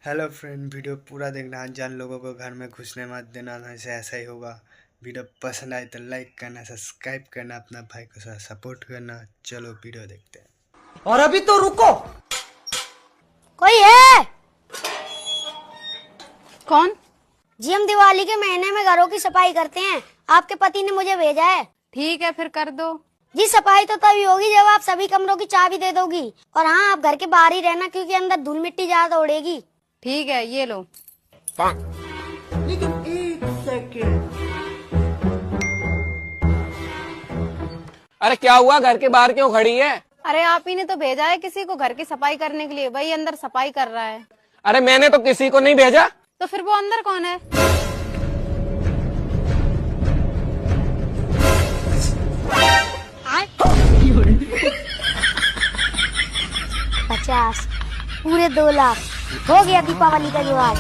Hello friend, video पूरा देखना। अनजान लोगों को घर में घुसने मत देना, नहीं से ऐसा ही होगा। वीडियो पसंद आए तो लाइक करना, सब्सक्राइब करना, अपना भाई को साथ सपोर्ट करना। चलो वीडियो देखते हैं। और अभी तो रुको। कोई है? कौन? जी हम दिवाली के महीने में घरों की सफाई करते हैं। आपके पति ने मुझे भेजा है। ठीक है, फिर कर दो। जी सफाई तो तभी होगी जब आप सभी कमरों की चाबी दे दोगी। और हाँ, आप घर के बाहर ही रहना क्योंकि अंदर धूल मिट्टी ज्यादा उड़ेगी। ठीक है, ये लो। लेकिन एक सेकेंड। अरे क्या हुआ, घर के बाहर क्यों खड़ी है? अरे आप ही ने तो भेजा है किसी को घर की सफाई करने के लिए, वही अंदर सफाई कर रहा है। अरे मैंने तो किसी को नहीं भेजा। तो फिर वो अंदर कौन है? 50 पूरे 2 लाख हो गया दीपावली का रिवाज।